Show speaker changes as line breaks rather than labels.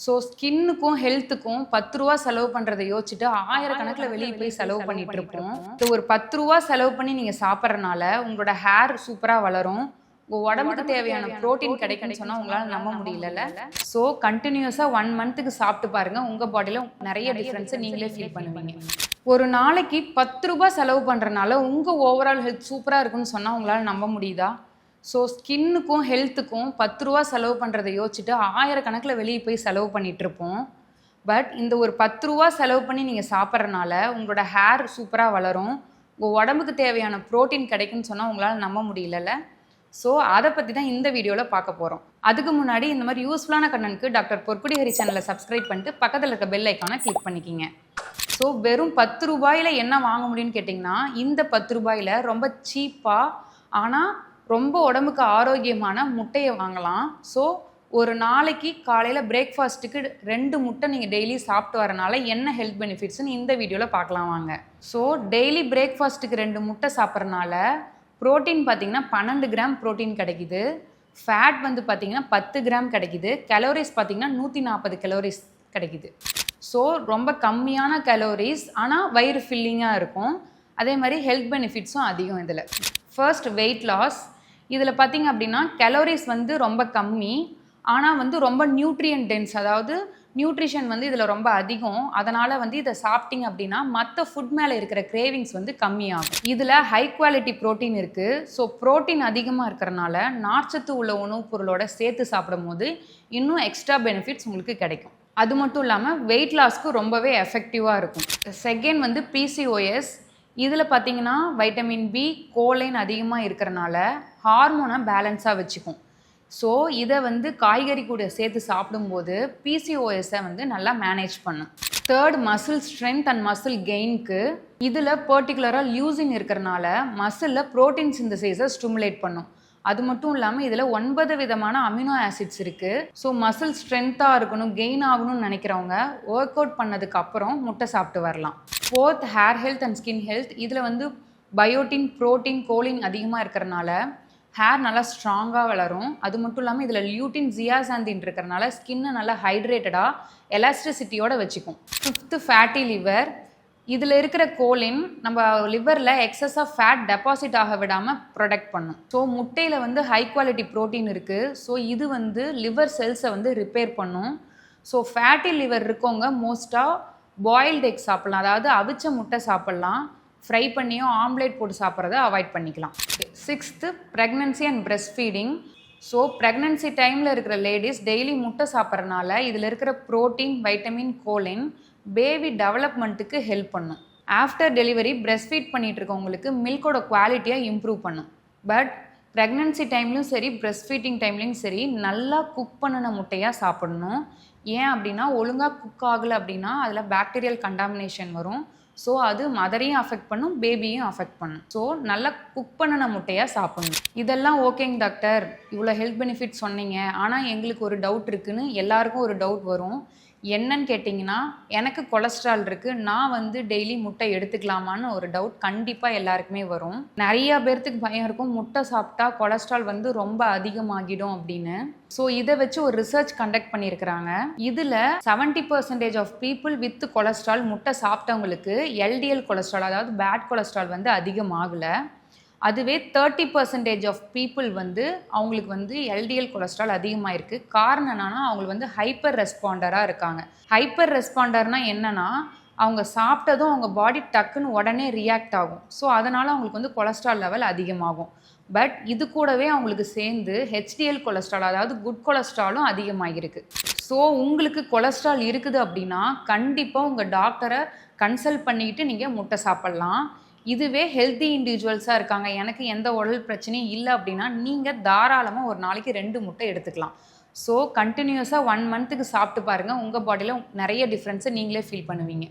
So ஸ்கின்னுக்கும் ஹெல்த்துக்கும் 10 ரூபா செலவு பண்ணுறதை யோசிச்சுட்டு ஆயிரக்கணக்கில் வெளியே போய் செலவு பண்ணிட்டு இருப்போம். ஸோ ஒரு 10 ரூபா செலவு பண்ணி நீங்கள் சாப்பிட்றனால உங்களோட ஹேர் சூப்பராக வளரும், உங்கள் உடம்புக்கு தேவையான ப்ரோட்டீன் கிடைக்குன்னு சொன்னால் உங்களால் நம்ப முடியல. ஸோ கண்டினியூஸாக 1 மந்த்துக்கு சாப்பிட்டு பாருங்கள், உங்கள் பாடியில் நிறைய டிஃப்ரென்ஸை நீங்களே ஃபீல் பண்ணுவீங்க. ஒரு நாளைக்கு 10 ரூபா செலவு பண்ணுறனால உங்கள் ஓவரால் ஹெல்த் சூப்பராக இருக்குன்னு சொன்னால் உங்களால் நம்ப முடியுதா? ஸோ ஸ்கின்னுக்கும் ஹெல்த்துக்கும் 10 ரூபா செலவு பண்ணுறதை யோசிச்சுட்டு ஆயிரக்கணக்கில் வெளியே போய் செலவு பண்ணிகிட்ருப்போம். பட் இந்த ஒரு 10 ரூபா செலவு பண்ணி நீங்கள் சாப்பிட்றனால உங்களோட ஹேர் சூப்பராக வளரும், உங்கள் உடம்புக்கு தேவையான ப்ரோட்டீன் கிடைக்குன்னு சொன்னால் உங்களால் நம்ப முடியல. ஸோ அதை பற்றி தான் இந்த வீடியோவில் பார்க்க போகிறோம். அதுக்கு முன்னாடி இந்த மாதிரி யூஸ்ஃபுல்லான கண்டென்ட்க்கு டாக்டர் பொற்குடி ஹரி சேனலை சப்ஸ்கிரைப் பண்ணிட்டு பக்கத்தில் இருக்க பெல் ஐக்கானை கிளிக் பண்ணிக்கிங்க. ஸோ வெறும் 10 ரூபாயில் என்ன வாங்க முடியும்னு கேட்டிங்கன்னா, இந்த 10 ரூபாயில் ரொம்ப சீப்பாக ஆனால் ரொம்ப உடம்புக்கு ஆரோக்கியமான முட்டையை வாங்கலாம். ஸோ ஒரு நாளைக்கு காலையில் பிரேக்ஃபாஸ்ட்டுக்கு 2 முட்டை நீங்கள் டெய்லி சாப்பிட்டு வரனால என்ன ஹெல்த் பெனிஃபிட்ஸ்னு இந்த வீடியோவில் பார்க்கலாம் வாங்க. ஸோ டெய்லி பிரேக்ஃபாஸ்ட்டுக்கு 2 முட்டை சாப்பிட்றனால ப்ரோட்டீன் பார்த்திங்கன்னா 12 கிராம் ப்ரோட்டீன் கிடைக்குது, ஃபேட் வந்து பார்த்திங்கன்னா 10 கிராம் கிடைக்குது, கலோரிஸ் பார்த்திங்கன்னா 140 கலோரிஸ் கிடைக்குது. ஸோ ரொம்ப கம்மியான கலோரிஸ் ஆனால் வயிறு ஃபில்லிங்காக இருக்கும். அதே மாதிரி ஹெல்த் பெனிஃபிட்ஸும் அதிகம். இதில் ஃபர்ஸ்ட் வெயிட் லாஸ். இதில் பார்த்திங்க அப்படின்னா கலோரிஸ் வந்து ரொம்ப கம்மி ஆனால் வந்து ரொம்ப நியூட்ரியன்ட் டென்ஸ், அதாவது நியூட்ரிஷன் வந்து இதில் ரொம்ப அதிகம். அதனால் வந்து இதை சாப்பிட்டிங்க அப்படின்னா மற்ற ஃபுட் மேலே இருக்கிற கிரேவிங்ஸ் வந்து கம்மியாகும். இதில் ஹை குவாலிட்டி ப்ரோட்டீன் இருக்குது. ஸோ ப்ரோட்டீன் அதிகமாக இருக்கிறனால நார்ச்சத்து உள்ள உணவுப் பொருளோட சேர்த்து சாப்பிடும் போது இன்னும் எக்ஸ்ட்ரா பெனிஃபிட்ஸ் உங்களுக்கு கிடைக்கும். அது மட்டும் இல்லாமல் வெயிட் லாஸ்க்கு ரொம்பவே எஃபெக்டிவாக இருக்கும். செகண்ட் வந்து PCOS. இதில் பார்த்திங்கன்னா வைட்டமின் பி, கோலைன் அதிகமாக இருக்கிறனால ஹார்மோனை பேலன்ஸாக வச்சுக்கும். ஸோ இதை வந்து காய்கறி கூட சேர்த்து சாப்பிடும்போது PCOSஸை வந்து நல்லா மேனேஜ் பண்ணும். Third muscle strength and muscle கெயின்க்கு இதில் பர்டிகுலராக லியூசின் இருக்கிறனால மசிலில் ப்ரோட்டீன் சிந்தசைஸை ஸ்டிமுலேட் பண்ணும். அது மட்டும் இல்லாமல் இதில் 9 விதமான அமினோ ஆசிட்ஸ் இருக்குது. ஸோ மசில் ஸ்ட்ரென்த்தாக இருக்கணும், கெயின் ஆகணும்னு நினைக்கிறவங்க ஒர்க் அவுட் பண்ணதுக்கு அப்புறம் முட்டை சாப்பிட்டு வரலாம். Fourth hair health and skin health. இதில் வந்து பயோட்டின், ப்ரோட்டீன், கோலின் அதிகமாக இருக்கிறனால ஹேர் நல்லா ஸ்ட்ராங்காக வளரும். அது மட்டும் இல்லாமல் இதில் லியூட்டின், ஜியாசாந்தின் இருக்கிறனால ஸ்கின்னை நல்லா ஹைட்ரேட்டடாக எலாஸ்டிசிட்டியோடு வச்சுக்கும். Fifth fatty liver. இதில் இருக்கிற கோலின் நம்ம லிவரில் எக்ஸஸாக ஃபேட் டெபாசிட் ஆக விடாமல் ப்ரொடெக்ட் பண்ணும். ஸோ முட்டையில் வந்து ஹை குவாலிட்டி ப்ரோட்டீன் இருக்குது. ஸோ இது வந்து லிவர் செல்ஸை வந்து ரிப்பேர் பண்ணும். ஸோ ஃபேட்டி லிவர் இருக்கவங்க மோஸ்ட்டாக பாயில்டு எக் சாப்பிட்லாம், அதாவது அவிச்ச முட்டை சாப்பிட்லாம். ஃப்ரை பண்ணியோ ஆம்லேட் போட்டு சாப்பிட்றத அவாய்ட் பண்ணிக்கலாம். Sixth pregnancy and breast feeding. So pregnancy டைமில் இருக்கிற லேடிஸ் டெய்லி முட்டை சாப்பிட்றனால இதில் இருக்கிற ப்ரோட்டீன், வைட்டமின், கோலின் பேபி டெவலப்மெண்ட்டுக்கு ஹெல்ப் பண்ணும். ஆஃப்டர் டெலிவரி பிரெஸ்ட் ஃபீட் பண்ணிகிட்டு இருக்கவங்களுக்கு மில்கோட குவாலிட்டியை இம்ப்ரூவ் பண்ணும். பட் ப்ரெக்னன்சி டைம்லையும் சரி, பிரெஸ்ட் ஃபீட்டிங் டைம்லையும் சரி நல்லா குக் பண்ணின முட்டையாக சாப்பிடணும். ஏன் அப்படின்னா ஒழுங்காக குக் ஆகலை அப்படின்னா அதில் பாக்டீரியல் கண்டாமினேஷன் வரும். ஸோ அது மதரையும் அஃபெக்ட் பண்ணும், பேபியும் அஃபெக்ட் பண்ணும். ஸோ நல்லா குக் பண்ணின முட்டையாக சாப்பிடணும். இதெல்லாம் ஓகேங்க டாக்டர், இவ்வளோ ஹெல்த் பெனிஃபிட் சொன்னீங்க, ஆனால் எங்களுக்கு ஒரு டவுட் இருக்குதுன்னு எல்லாருக்கும் ஒரு டவுட் வரும். என்னன்னு கேட்டிங்கன்னா, எனக்கு கொலஸ்ட்ரால் இருக்குது, நான் வந்து டெய்லி முட்டை எடுத்துக்கலாமான்னு ஒரு டவுட் கண்டிப்பாக எல்லாருக்குமே வரும். நிறையா பேர்த்துக்கு பயம் இருக்கும், முட்டை சாப்பிட்டா கொலஸ்ட்ரால் வந்து ரொம்ப அதிகமாகிடும் அப்படின்னு. ஸோ இதை வச்சு ஒரு ரிசர்ச் கண்டக்ட் பண்ணியிருக்கிறாங்க. இதில் 70% ஆஃப் பீப்புள் வித் கொலஸ்ட்ரால் முட்டை சாப்பிட்டவங்களுக்கு LDL கொலஸ்ட்ரால், அதாவது பேட் கொலஸ்ட்ரால் வந்து அதிகமாகலை. அதுவே 30% ஆஃப் பீப்புள் வந்து அவங்களுக்கு வந்து LDL கொலஸ்ட்ரால் அதிகமாக இருக்குது. காரணம் என்னன்னா அவங்களுக்கு வந்து ஹைப்பர் ரெஸ்பாண்டராக இருக்காங்க. ஹைப்பர் ரெஸ்பாண்டர்னால் என்னென்னா அவங்க சாப்பிட்டதும் அவங்க பாடி டக்குன்னு உடனே ரியாக்ட் ஆகும். ஸோ அதனால் அவங்களுக்கு வந்து கொலஸ்ட்ரால் லெவல் அதிகமாகும். பட் இது கூடவே அவங்களுக்கு சேர்ந்து HDL கொலஸ்ட்ரால், அதாவது குட் கொலஸ்ட்ராலும் அதிகமாகிருக்கு. ஸோ உங்களுக்கு கொலஸ்ட்ரால் இருக்குது அப்படின்னா கண்டிப்பாக உங்கள் டாக்டரை கன்சல்ட் பண்ணிக்கிட்டு நீங்கள் முட்டை சாப்பிட்லாம். இதுவே ஹெல்த்தி இண்டிவிஜுவல்ஸாக இருக்காங்க, எனக்கு எந்த உடல் பிரச்சனையும் இல்லை அப்படின்னா நீங்கள் தாராளமாக ஒரு நாளைக்கு 2 முட்டை எடுத்துக்கலாம். ஸோ கண்டினியூஸாக 1 மந்த்துக்கு சாப்பிட்டு பாருங்கள், உங்கள் பாடியில் நிறைய டிஃப்ரென்ஸை நீங்களே ஃபீல் பண்ணுவீங்க.